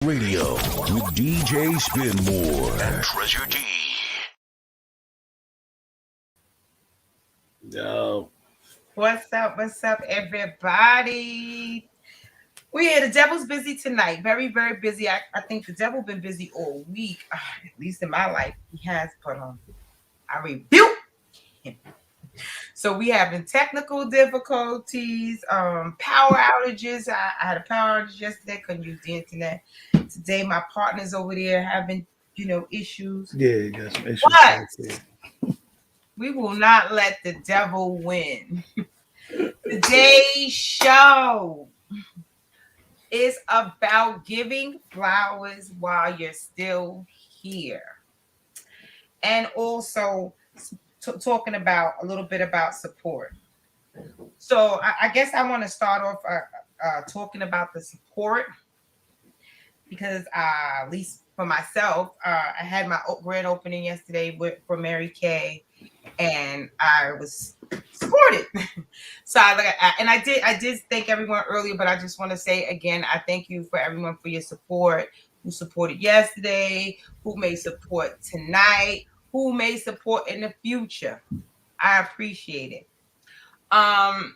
Radio with DJ Spinmore and Treasure D. Yo. What's up? What's up, everybody? The devil's busy tonight. Very, very busy. I think the devil been busy all week. At least in my life, he has. But I rebuke him. So we having technical difficulties, power outages. I had a power outage yesterday. Couldn't use the internet. Today, my partner's over there having, issues. Yeah, you got some issues. But we will not let the devil win. Today's show is about giving flowers while you're still here. And also talking about a little bit about support. So I guess I want to start off talking about the support because at least for myself, I had my grand opening yesterday for Mary Kay, and I was supported. So I did thank everyone earlier, but I just want to say again, I thank you for everyone for your support, who supported yesterday, who may support tonight, who may support in the future. I appreciate it. And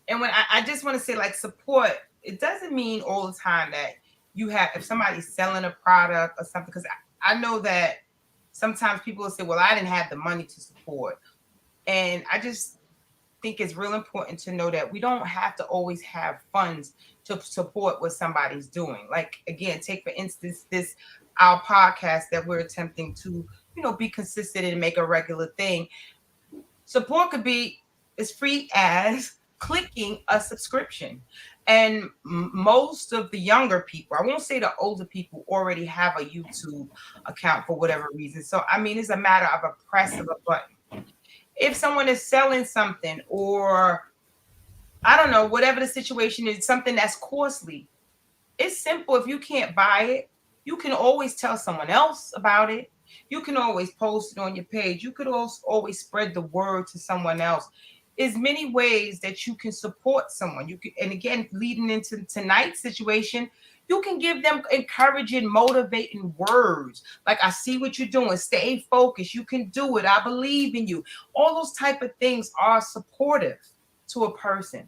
when I just want to say, like, support, it doesn't mean all the time that you have, if somebody's selling a product or something, because I know that sometimes people will say, well, I didn't have the money to support. And I just think it's real important to know that we don't have to always have funds to support what somebody's doing. Like, again, take for instance, our podcast that we're attempting to, be consistent and make a regular thing. Support could be as free as clicking a subscription. And most of the younger people, I won't say the older people, already have a YouTube account for whatever reason. So, it's a matter of a press of a button. If someone is selling something, or I don't know, whatever the situation is, something that's costly, it's simple. If you can't buy it, you can always tell someone else about it. You can always post it on your page. You could also always spread the word to someone else. There's many ways that you can support someone. You can, and again, leading into tonight's situation, you can give them encouraging, motivating words. Like, I see what you're doing. Stay focused. You can do it. I believe in you. All those type of things are supportive to a person.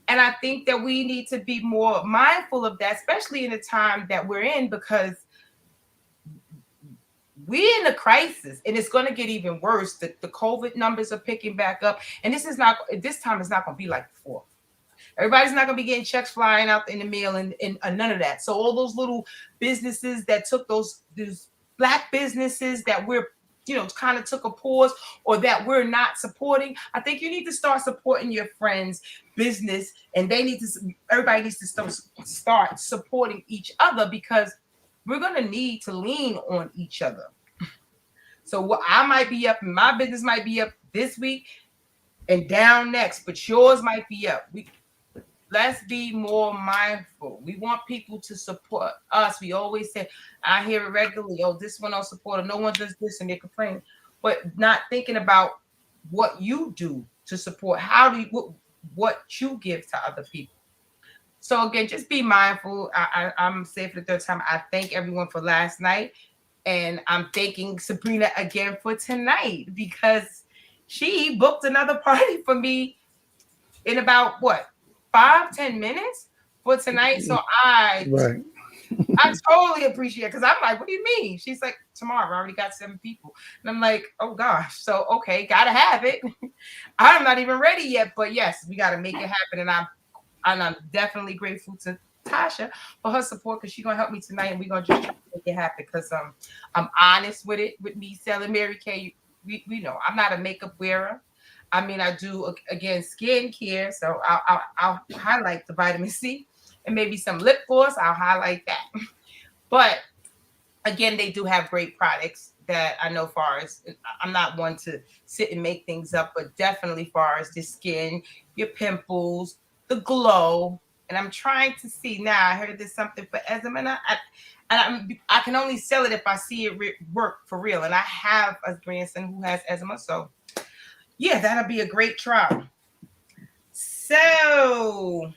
And I think that we need to be more mindful of that, especially in the time that we're in, because we're in a crisis, and it's going to get even worse. The COVID numbers are picking back up, and this time is not going to be like before. Everybody's not going to be getting checks flying out in the mail and none of that. So all those little businesses that took those Black businesses that we're, kind of took a pause, or that we're not supporting, I think you need to start supporting your friends' business, and everybody needs to start supporting each other, because we're going to need to lean on each other. So I might be up, and my business might be up this week and down next, but yours might be up. Let's be more mindful. We want people to support us. We always say, I hear it regularly, this one don't support, or no one does this, and they complain. But not thinking about what you do to support. What you give to other people. So again, just be mindful. I'm saying for the third time, I thank everyone for last night. And I'm thanking Sabrina again for tonight, because she booked another party for me in about 5-10 minutes for tonight. So I totally appreciate it, because I'm like, what do you mean? She's like, tomorrow. I already got 7 people. And I'm like, oh gosh. So, okay, gotta have it. I'm not even ready yet, but yes, we gotta make it happen. And I'm definitely grateful to Tasha for her support, because she's gonna help me tonight, and we're gonna just try to make it happen, because I'm honest with it. With me selling Mary Kay, we know I'm not a makeup wearer. I do, again, skincare, so I'll highlight the vitamin C, and maybe some lip gloss. I'll highlight that. But again, they do have great products that I know. Far as, I'm not one to sit and make things up, but definitely far as the skin, your pimples, the glow. And I'm trying to see now. I heard there's something for eczema, and I can only sell it if I see it work for real. And I have a grandson who has eczema, so yeah, that'll be a great trial. So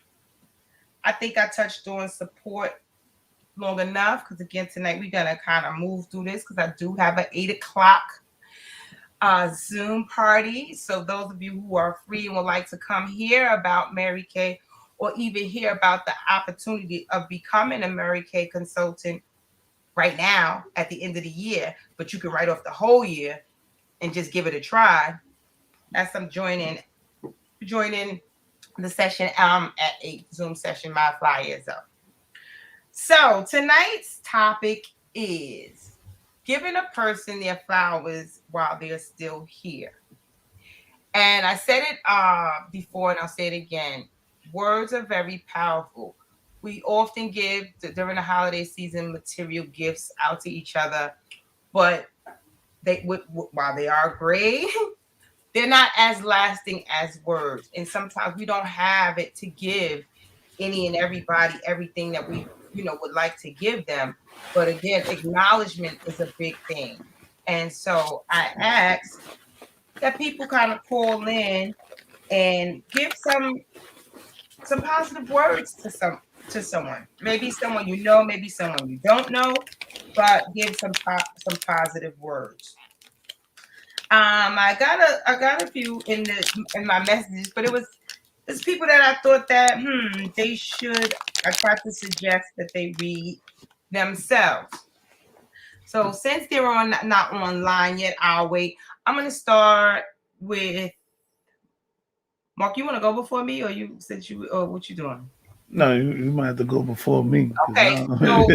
I think I touched on support long enough because again tonight we're gonna kind of move through this because I do have an 8 o'clock Zoom party. So those of you who are free and would like to come hear about Mary Kay or even hear about the opportunity of becoming a Mary Kay consultant right now at the end of the year, but you can write off the whole year and just give it a try. As I'm joining the session at 8 Zoom session, my flyer is up. So tonight's topic is giving a person their flowers while they're still here. And I said it before and I'll say it again. Words are very powerful. We often give during the holiday season material gifts out to each other, but while they are great, they're not as lasting as words. And sometimes we don't have it to give any and everybody everything that we would like to give them. But again, acknowledgement is a big thing. And so I ask that people kind of call in and give some positive words to someone. Maybe someone you know, maybe someone you don't know, but give some positive words. I got a few in my messages, but it's people that I thought that they should. I tried to suggest that they read themselves. So since they're not online yet, I'll wait. I'm gonna start with Mark. You want to go before me, or what you doing? No, you might have to go before me. Okay, so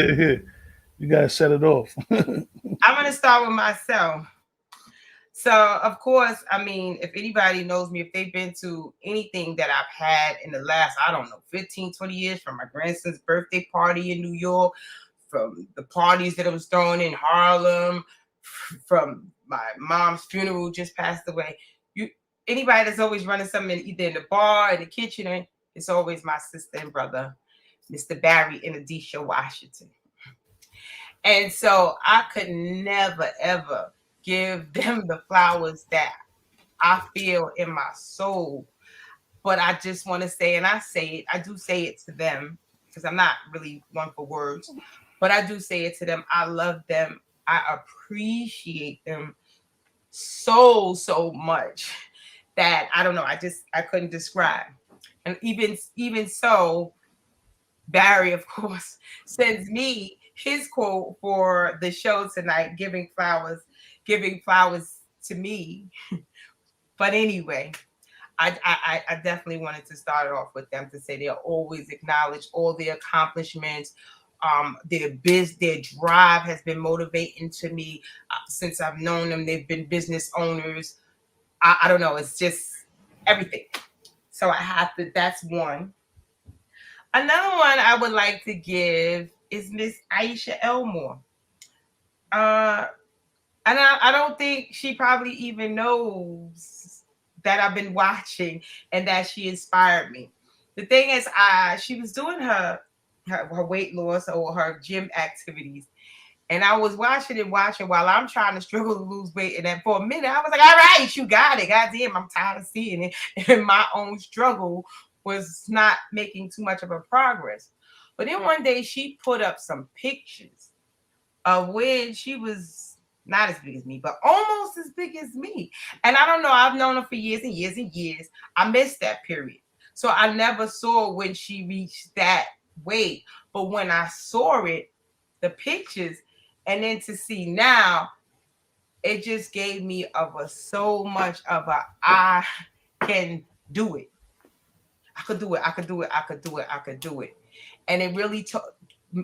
you gotta set it off. I'm gonna start with myself. So, of course, I mean, if anybody knows me, if they've been to anything that I've had in the last, I don't know, 15, 20 years, from my grandson's birthday party in New York, from the parties that I was throwing in Harlem, from my mom's funeral just passed away. Anybody that's always running something either in the bar, in the kitchen, it's always my sister and brother, Mr. Barry and Adisha Washington. And so I could never, ever give them the flowers that I feel in my soul. But I just want to say, and I do say it to them because I'm not really one for words, but I do say it to them. I love them. I appreciate them so much that I don't know. I couldn't describe. And even so, Barry, of course, sends me his quote for the show tonight, giving flowers to me. But anyway, I definitely wanted to start off with them to say they'll always acknowledge all their accomplishments. Their drive has been motivating to me since I've known them. They've been business owners. I don't know. It's just everything. So that's one. Another one I would like to give is Miss Aisha Elmore. And I don't think she probably even knows that I've been watching and that she inspired me. The thing is, she was doing her weight loss or her gym activities. And I was watching while I'm trying to struggle to lose weight. And then for a minute, I was like, all right, you got it. God damn, I'm tired of seeing it. And my own struggle was not making too much of a progress. But then one day she put up some pictures of when she was not as big as me, but almost as big as me. And I don't know, I've known her for years and years and years. I missed that period. So I never saw when she reached that weight. But when I saw it, the pictures, and then to see now, it just gave me so much of I can do it. I could do it. And it really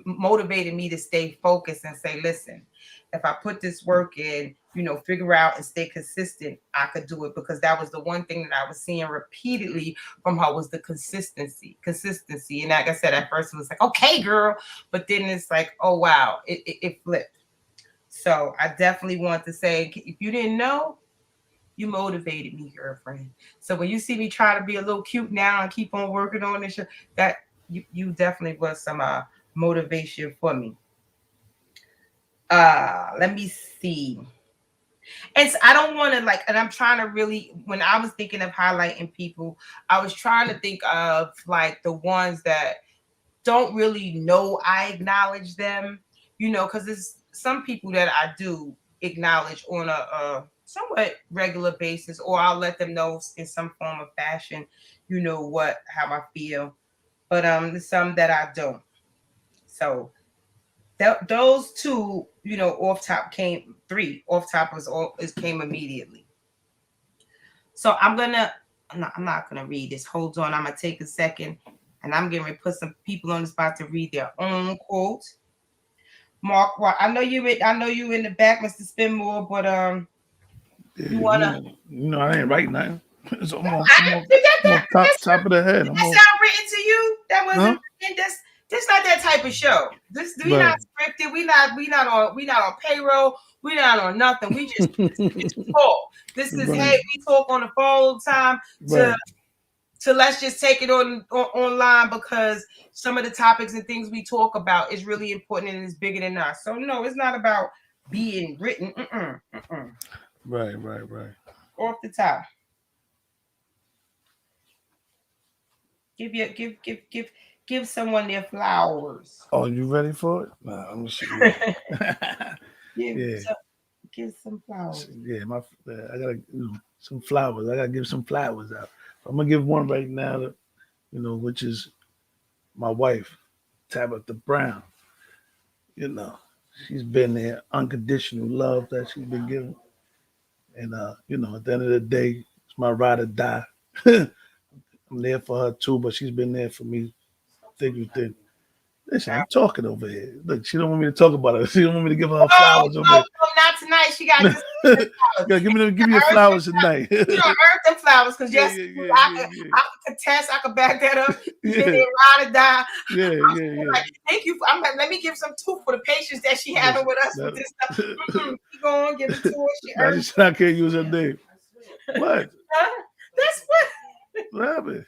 motivated me to stay focused and say, listen, if I put this work in, figure out and stay consistent, I could do it, because that was the one thing that I was seeing repeatedly from her was the consistency. And like I said, at first it was like, okay, girl. But then it's like, oh, wow, it flipped. So I definitely want to say, if you didn't know, you motivated me, girlfriend. So when you see me try to be a little cute now and keep on working on this, that you definitely was some motivation for me. Let me see. I don't want to and I'm trying to really, when I was thinking of highlighting people, I was trying to think of the ones that don't really know I acknowledge them, because there's some people that I do acknowledge on a somewhat regular basis, or I'll let them know in some form of fashion, how I feel. But there's some that I don't. So those two, off top came three off top came immediately. So I'm not gonna read this. Hold on, I'm gonna take a second, and I'm going to put some people on the spot to read their own quote. Mark, I know you in the back, Mr. Spinmore, but you wanna? I ain't writing nothing. It's almost that top of the head. That sound written to you? That wasn't written. This not that type of show. We not scripted. We not on payroll. We not on nothing. We just talk. This is hey, we talk on the phone all the time to let's just take it online, because some of the topics and things we talk about is really important and is bigger than us. So no, it's not about being written. Right. Off the top. Give someone their flowers. Oh, you ready for it? Nah, I'm gonna see. Give some flowers. Yeah, I gotta some flowers. I gotta give some flowers out. I'm gonna give one right now, which is my wife, Tabitha Brown. She's been there, unconditional love that she's been given. And at the end of the day, it's my ride or die. I'm there for her too, but she's been there for me thick and thin. Listen, I'm talking over here. Look, she don't want me to talk about her. She don't want me to give her flowers over here. No, not tonight. She got give me your flowers tonight. You don't earn them flowers, because I can contest. I can back that up. Ride or die. Yeah. Thank you. Let me give some too for the patience that she having with us with this stuff. Keep going, give it to her. She said I can't use her name. What? That's what happened?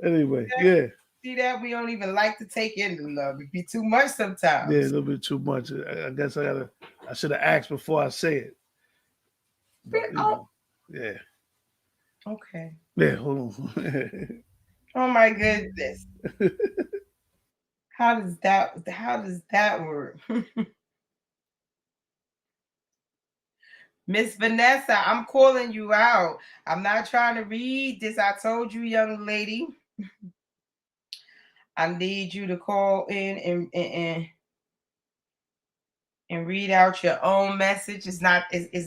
Anyway, yeah. See that we don't even like to take in the love. It be too much sometimes. Yeah, a little bit too much. I guess I should have asked before I say it. But, yeah. Okay. Yeah, hold on. Oh my goodness. How does that work? Miss Vanessa, I'm calling you out. I'm not trying to read this. I told you, young lady. I need you to call in and read out your own message. It's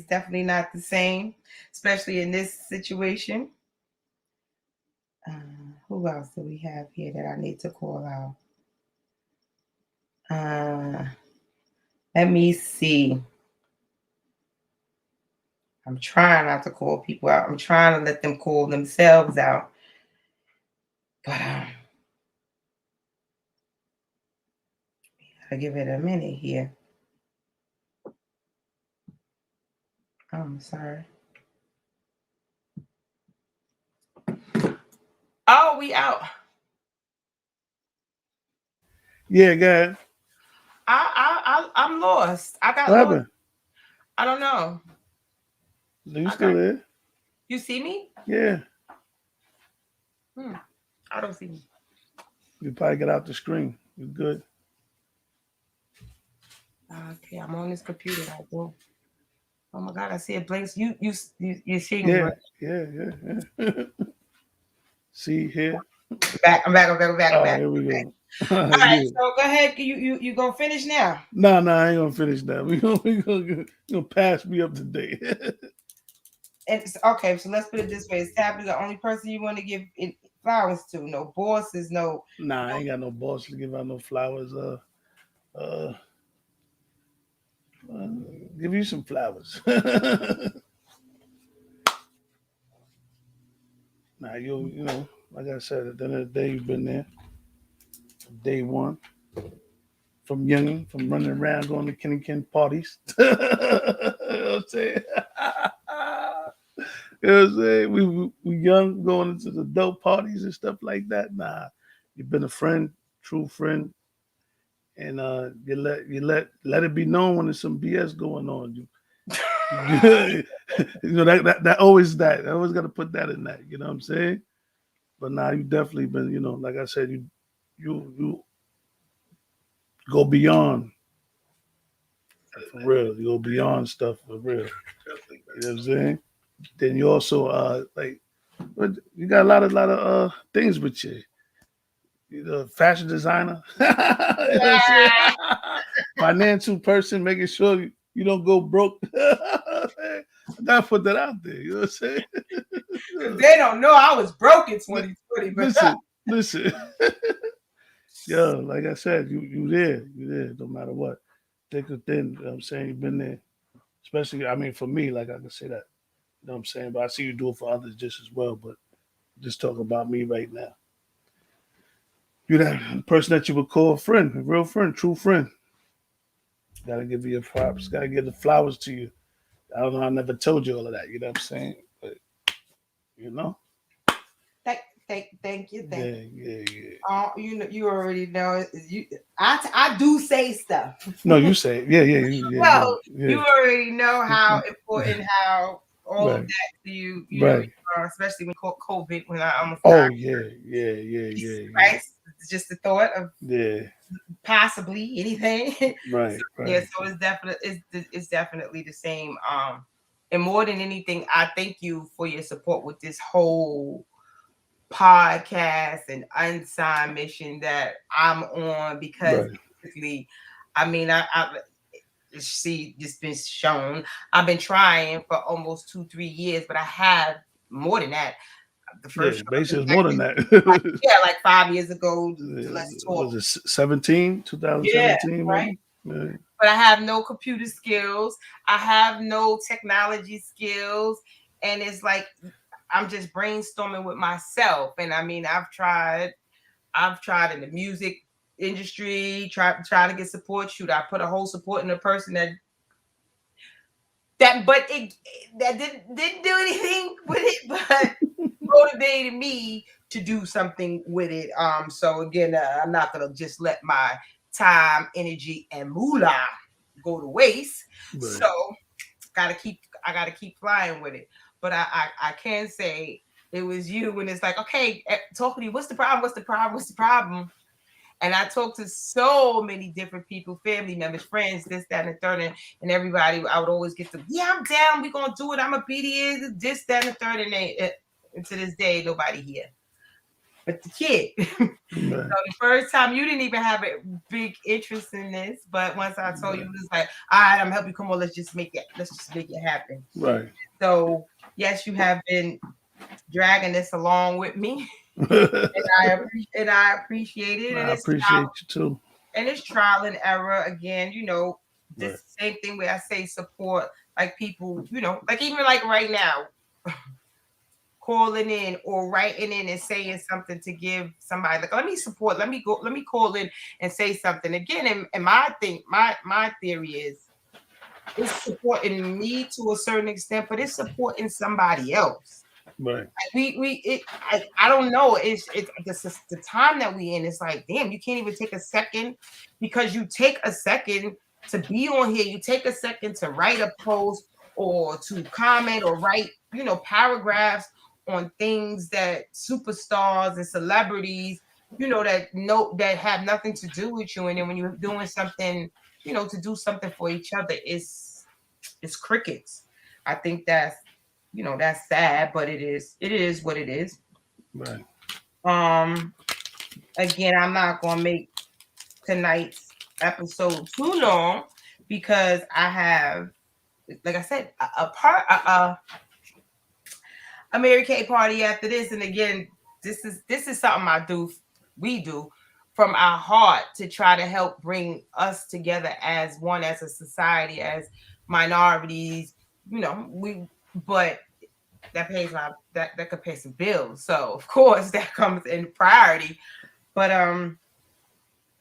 definitely not the same, especially in this situation. Who else do we have here that I need to call out? Let me see. I'm trying not to call people out. I'm trying to let them call themselves out. But I'll give it a minute here. I'm sorry. Oh, we out. Yeah, go ahead. I'm lost. I got what lost. Happened? I don't know. Are you still there? You see me? Yeah. I don't see me. You probably get out the screen. You good? Okay, I'm on this computer right now. Oh my God, I see it blinks. You seeing me? Right? Yeah. See here. I'm back. Here we go. All right, so go ahead. You gonna finish now? No, I ain't gonna finish now. We gonna pass me up today. It's okay. So let's put it this way: is Tabby the only person you want to give flowers to? No bosses, no. Nah, I ain't got no boss to give out no flowers. Give you some flowers. Nah, you know, like I said, at the end of the day, you've been there. Day one. From youngin', from running around going to Ken parties. You know what I'm saying? You know what I'm saying? We young going into the dope parties and stuff like that. Nah, you've been a friend, true friend. And you let it be known when there's some BS going on. You know that always that. I always got to put that in that. You know what I'm saying? But now you definitely been, like I said, you you go beyond for real. You go beyond stuff for real. You know what I'm saying? Then you also like but you got a lot of things with you. You're a fashion designer. You know what I'm saying? Financial person, making sure you don't go broke. I gotta put that out there. You know what I'm saying? They don't know I was broke in 2020, but Listen. Yo, like I said, you there, no matter what. Thick or thin, you know what I'm saying? You've been there. Especially, I mean, for me, like I can say that. You know what I'm saying? But I see you do it for others just as well. But just talk about me right now. You're that person that you would call a friend, a real friend, true friend. Gotta give you your props. Gotta give the flowers to you. I don't know. I never told you all of that. You know what I'm saying? But you know. thank you. Yeah. You know, you already know. I do say stuff. No, you say it. No, Yeah. you already know how important, how all of Right. that to you. Right. Especially when COVID, when I almost Oh died. yeah. Christ, just the thought of Yeah. possibly anything. Right. Yeah, so it's definitely the same. And more than anything, I thank you for your support with this whole podcast and unsigned mission that I'm on, because Right. basically, I mean, I see just been shown. I've been trying for almost 2-3 years, but I have more than that. The first Yeah, show, basically it's more than that. like 5 years ago. Let's talk. Was it 17, Yeah, 2017 right. maybe? Yeah. But I have no computer skills. I have no technology skills. And it's like I'm just brainstorming with myself. And I mean, I've tried in the music industry, try to get support. Shoot, I put a whole support in a person that didn't do anything with it, but motivated me to do something with it. So again, I'm not gonna just let my time, energy, and moolah go to waste. Right. So I gotta keep flying with it. But I can say it was you when it's like, okay, talking to you, what's the problem? And I talked to so many different people, family members, friends, this, that, and the third, and everybody. I would always get yeah, I'm down. We're gonna do it. I'm a BDA, this, that, and the third, and to this day, nobody here. But the kid. Right. So the first time you didn't even have a big interest in this, but once I told you, it was like, all right, I'm gonna help you. Come on, let's just make it happen. Right. So yes, you have been dragging this along with me. and I appreciate it. I appreciate you too. And it's trial and error again, this Right. same thing where I say support, like people, like even like right now, calling in or writing in and saying something to give somebody, like, let me call in and say something. Again, and my theory is it's supporting me to a certain extent, but it's supporting somebody else. Right. I don't know. It's the time that we in. It's like, damn, you can't even take a second, because you take a second to be on here. You take a second to write a post or to comment or write, paragraphs on things that superstars and celebrities, that have nothing to do with you. And then when you're doing something, to do something for each other, it's crickets. I think that's sad, but it is what it is. Right. Again, I'm not gonna make tonight's episode too long, because I have, like I said, a Mary Kay party after this. And again, this is something we do from our heart to try to help bring us together as one, as a society, as minorities. But that pays that could pay some bills. So of course that comes in priority. But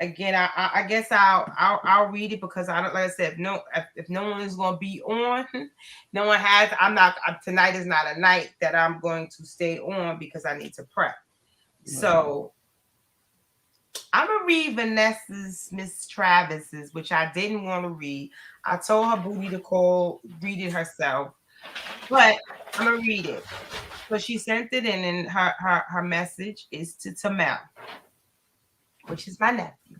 again, I guess I'll read it, because I don't, like I said, if no one is going to be on, no one has. Tonight is not a night that I'm going to stay on, because I need to prep. So I'm gonna read Vanessa's, Miss Travis's, which I didn't want to read. I told her booty to read it herself, but I'm gonna read it. So she sent it in, and her message is to Tamel. which is my nephew.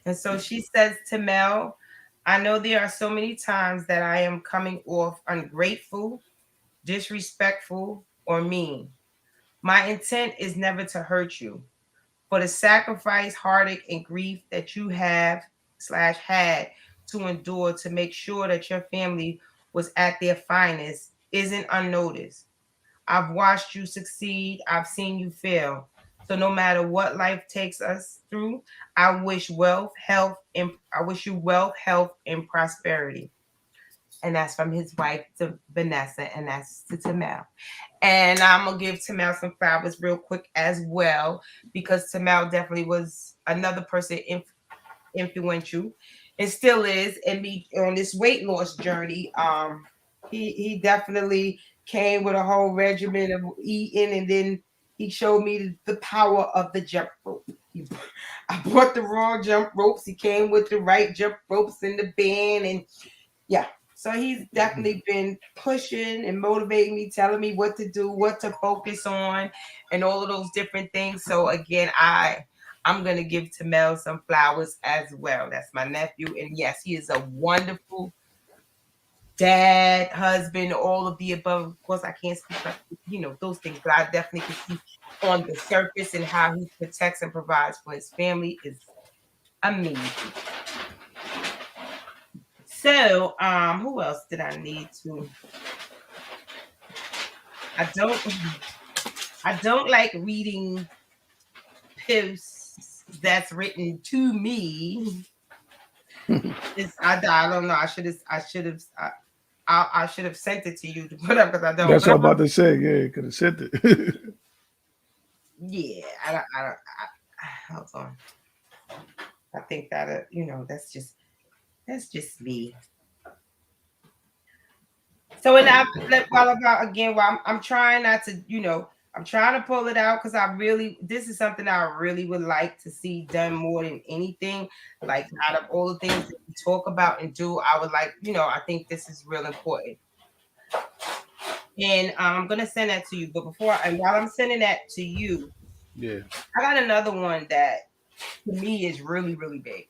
And so she says to Mel, I know there are so many times that I am coming off ungrateful, disrespectful, or mean. My intent is never to hurt you. For the sacrifice, heartache, and grief that you have slash had to endure to make sure that your family was at their finest isn't unnoticed. I've watched you succeed. I've seen you fail. So no matter what life takes us through, I wish you wealth, health, and prosperity. And that's from his wife to Vanessa, and that's to Tamel. And I'm gonna give Tamel some flowers real quick as well, because Tamel definitely was another person influential, and still is, and me on this weight loss journey. He definitely came with a whole regimen of eating, and then he showed me the power of the jump rope. I bought the wrong jump ropes. He came with the right jump ropes in the band, and yeah. So he's definitely been pushing and motivating me, telling me what to do, what to focus on, and all of those different things. So again, I'm gonna give Tamel some flowers as well. That's my nephew, and yes, he is a wonderful dad, husband, all of the above. Of course, I can't speak about those things, but I definitely can see on the surface and how he protects and provides for his family is amazing. So, who else did I need to? I don't like reading posts that's written to me. I don't know. I should have sent it to you to put up because I don't. That's what I'm about to say. Yeah, could have sent it. Yeah, I don't. Hold on. I think that that's just me. So and while I'm trying not to, I'm trying to pull it out because this is something I really would like to see done more than anything. Like out of all the things that we talk about and do, I would like, I think this is real important. And I'm gonna send that to you. But while I'm sending that to you, Yeah. I got another one that to me is really, really big.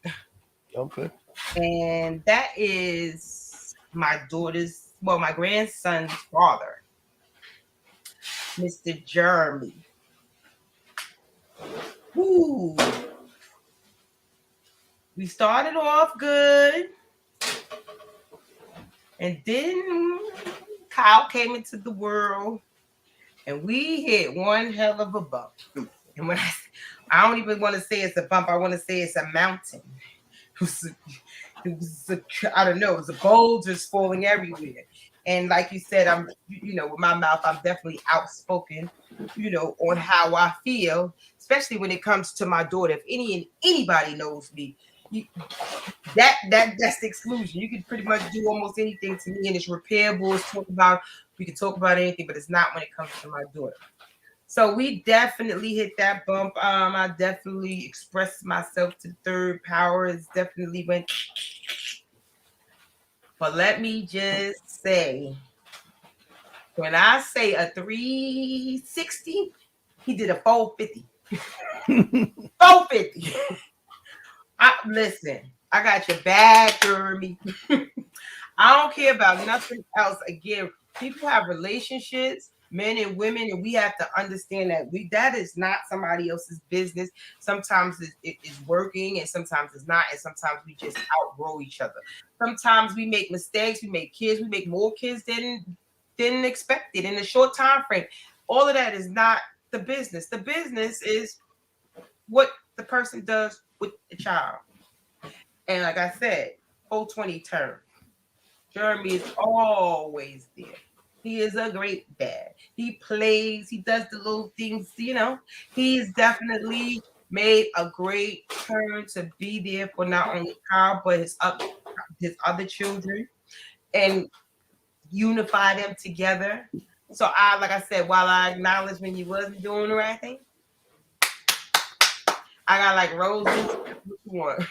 Okay. And that is my grandson's father, Mr. Jeremy. Ooh. We started off good. And then Kyle came into the world and we hit one hell of a bump. And when I don't even want to say it's a bump, I want to say it's a mountain. I don't know, it was a boulders falling everywhere. And like you said, I'm, with my mouth, I'm definitely outspoken, on how I feel, especially when it comes to my daughter. If anybody knows me, that's the exclusion. You can pretty much do almost anything to me, and it's repairable. We can talk about anything, but it's not when it comes to my daughter. So we definitely hit that bump. I definitely expressed myself to the third power. It's definitely went. But let me just say, when I say a 360, he did a 450. 450. Listen, I got your back, Jeremy. I don't care about nothing else. Again, people have relationships, men and women, and we have to understand that is not somebody else's business. Sometimes it is working, and sometimes it's not, and sometimes we just outgrow each other. Sometimes we make mistakes, we make more kids than expected in a short time frame. All of that is not the business. The business is what the person does with the child. And like I said, 420 turn. Jeremy is always there. He is a great dad. He plays, he does the little things, He's definitely made a great turn to be there for not only Kyle, but his other children and unify them together. So like I said, while I acknowledge when you wasn't doing the right thing, I got like roses. What you want?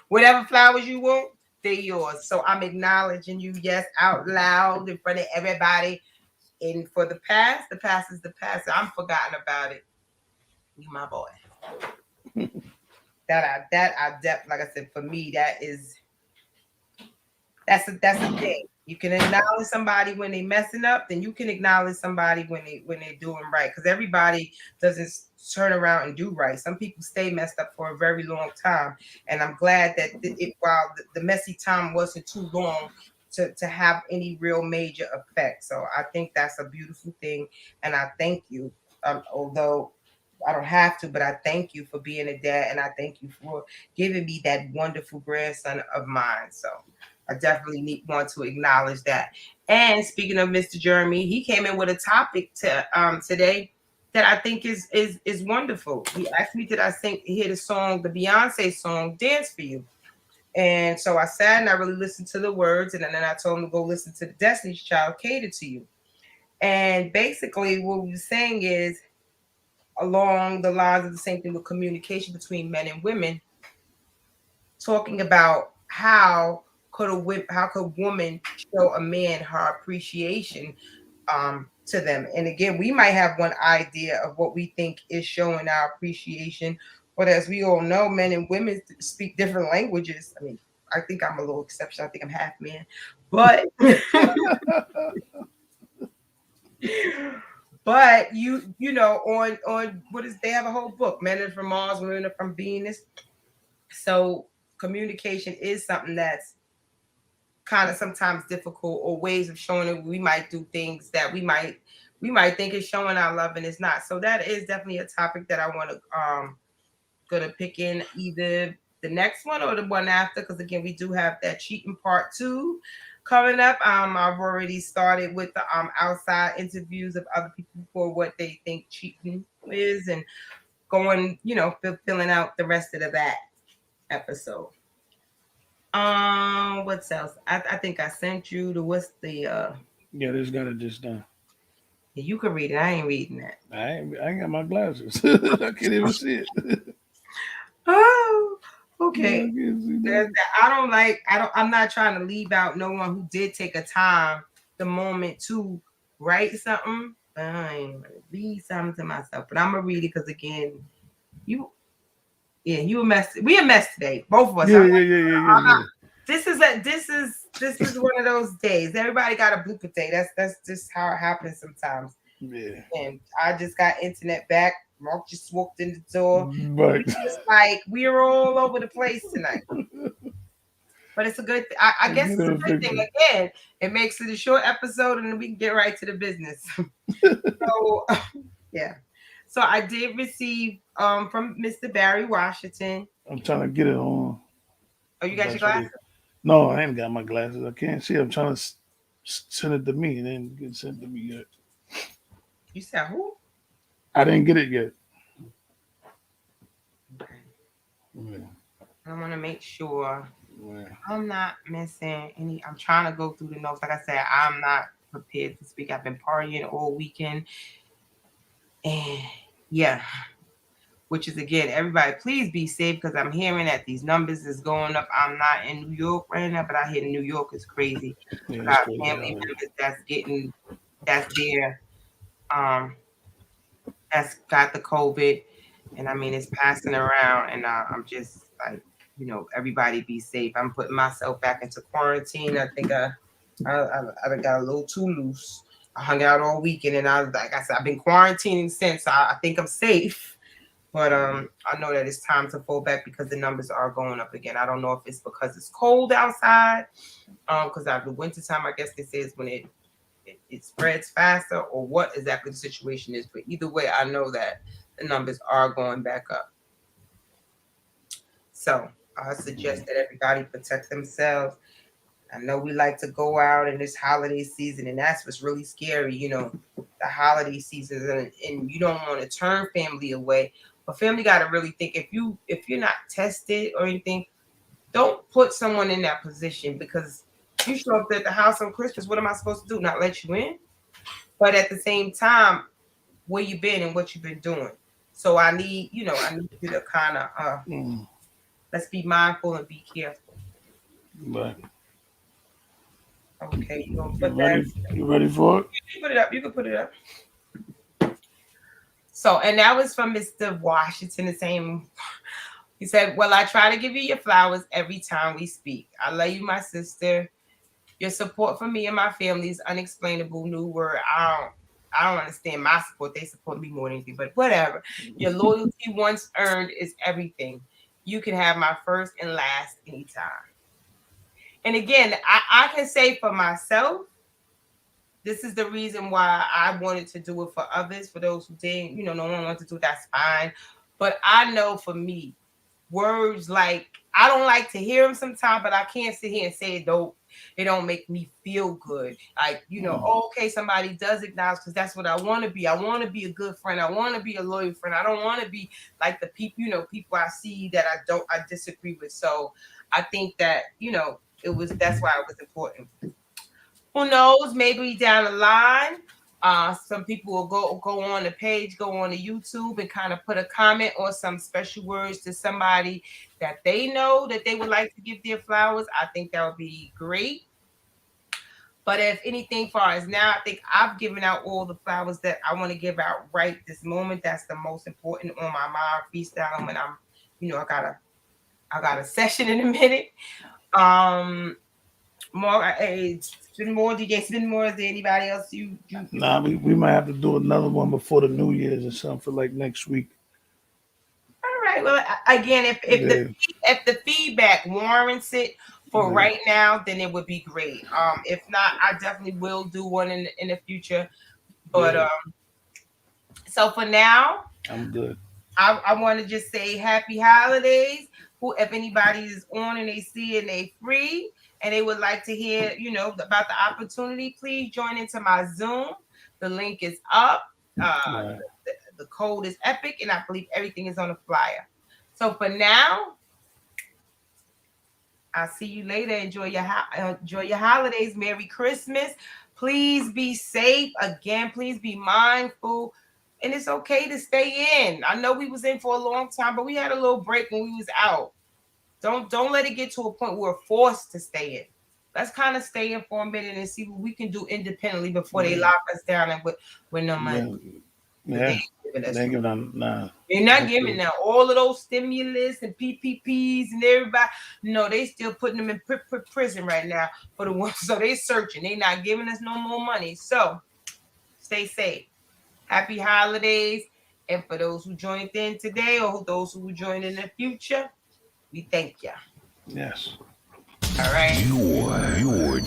Whatever flowers you want, they're yours. So I'm acknowledging you, yes, out loud in front of everybody. And for the past is the past. I'm forgotten about it. You my boy. like I said, for me, that's a thing. You can acknowledge somebody when they messing up, then you can acknowledge somebody when they're doing right. Because everybody doesn't turn around and do right. Some people stay messed up for a very long time, and I'm glad that while the messy time wasn't too long to have any real major effect. So I think that's a beautiful thing, and I thank you. Although I don't have to, but I thank you for being a dad, and I thank you for giving me that wonderful grandson of mine. So I definitely want to acknowledge that. And speaking of Mr. Jeremy, he came in with a topic today that I think is wonderful. He asked me, did I hear the song, the Beyonce song, Dance for You? And so I sat and I really listened to the words, and then I told him to go listen to the Destiny's Child, Cater to You. And basically what we were saying is along the lines of the same thing with communication between men and women, talking about how could a woman show a man her appreciation to them. And again, we might have one idea of what we think is showing our appreciation, but as we all know, men and women speak different languages. I mean, I think I'm a little exception. I think I'm half man, but but you know, on what is, they have a whole book, Men Are From Mars, Women Are From Venus. So communication is something that's kind of sometimes difficult, or ways of showing it. We might do things that we might think is showing our love and it's not. So that is definitely a topic that I want to gonna pick in either the next one or the one after, because again, we do have that cheating part 2 coming up. I've already started with the outside interviews of other people for what they think cheating is, and going, filling out the rest of that episode. What else? I think I sent you the Yeah, this got it just done. You can read it. I ain't reading that. I ain't got my glasses. I can't even see it. Oh, okay. I'm not trying to leave out no one who did take a time, the moment to write something. I ain't gonna read something to myself, but I'm gonna read it because again, you a mess. We a mess today, both of us. Yeah. This is one of those days. Everybody got a blooper day. That's just how it happens sometimes. Yeah. And I just got internet back. Mark just walked in the door. Right. It's like we're all over the place tonight. But it's a good thing. I guess it's a good thing. Again, it makes it a short episode, and then we can get right to the business. So yeah. So I did receive from Mr. Barry Washington. I'm trying to get it on. Oh, you got your glasses? No, I ain't got my glasses. I can't see. I'm trying to send it to me, and it didn't get sent to me yet. You said who? I didn't get it yet. Okay. Yeah. I want to make sure Yeah. I'm not missing any. I'm trying to go through the notes. Like I said, I'm not prepared to speak. I've been partying all weekend. And yeah, which is again, everybody, please be safe, because I'm hearing that these numbers is going up. I'm not in New York right now, but I hear New York is crazy. Yeah, Got family members that's there, that's got the COVID, and I mean it's passing around, and I'm just like, everybody be safe. I'm putting myself back into quarantine. I think I got a little too loose. I hung out all weekend, and like I said, I've been quarantining since. I think I'm safe, but I know that it's time to fall back because the numbers are going up again. I don't know if it's because it's cold outside, because after the winter time, I guess they say is when it spreads faster, or what exactly the situation is. But either way, I know that the numbers are going back up. So I suggest that everybody protect themselves. I know we like to go out in this holiday season, and that's what's really scary, the holiday season, and you don't want to turn family away. But family got to really think, if you're not tested or anything, don't put someone in that position, because you show up at the house on Christmas. What am I supposed to do? Not let you in? But at the same time, where you been and what you've been doing. So I need you to kind of let's be mindful and be careful. Right. Okay, you gonna put that? You ready for it? You put it up. You can put it up. So, and that was from Mr. Washington, the same He said, well, I try to give you your flowers every time we speak. I love you, my sister. Your support for me and my family is unexplainable. New word. I don't understand my support. They support me more than anything, but whatever. Your loyalty once earned is everything. You can have my first and last anytime. And again, I can say for myself, this is the reason why I wanted to do it for others. For those who didn't, no one wants to do it, that's fine. But I know for me, words like, I don't like to hear them sometimes, but I can't sit here and say it don't make me feel good. Like, okay, somebody does acknowledge, because that's what I want to be. I want to be a good friend. I want to be a loyal friend. I don't want to be like the people, people I see that I disagree with. So I think that, that's why it was important. Who knows? Maybe down the line, some people will go on the page, go on to YouTube, and kind of put a comment or some special words to somebody that they know that they would like to give their flowers. I think that would be great. But if anything, far as now, I think I've given out all the flowers that I want to give out right this moment. That's the most important on my mind. Freestyling when I'm, I got a session in a minute. Spin more, DJ Spin more. Is there anybody else you? Nah, we might have to do another one before the New Year's or something for like next week. All right. Well, again, if the feedback warrants it for right now, then it would be great. If not, I definitely will do one in the future. But so for now, I'm good. I want to just say happy holidays. If anybody is on and they see and they free and they would like to hear, about the opportunity, please join into my Zoom. The link is up. The code is EPIC, and I believe everything is on the flyer. So for now, I'll see you later. Enjoy your holidays. Merry Christmas. Please be safe. Again, please be mindful. And it's okay to stay in. I know we was in for a long time, but we had a little break when we was out. Don't let it get to a point where we're forced to stay in. Let's kind of stay in for a minute and see what we can do independently before they lock us down and with no money. Yeah. They're not giving them all of those stimulus and PPPs and everybody. No, they still putting them in prison right now for the ones. So they searching. They not giving us no more money. So stay safe. Happy holidays. And for those who joined in today or those who will join in the future, we thank you. Yes. All right. You're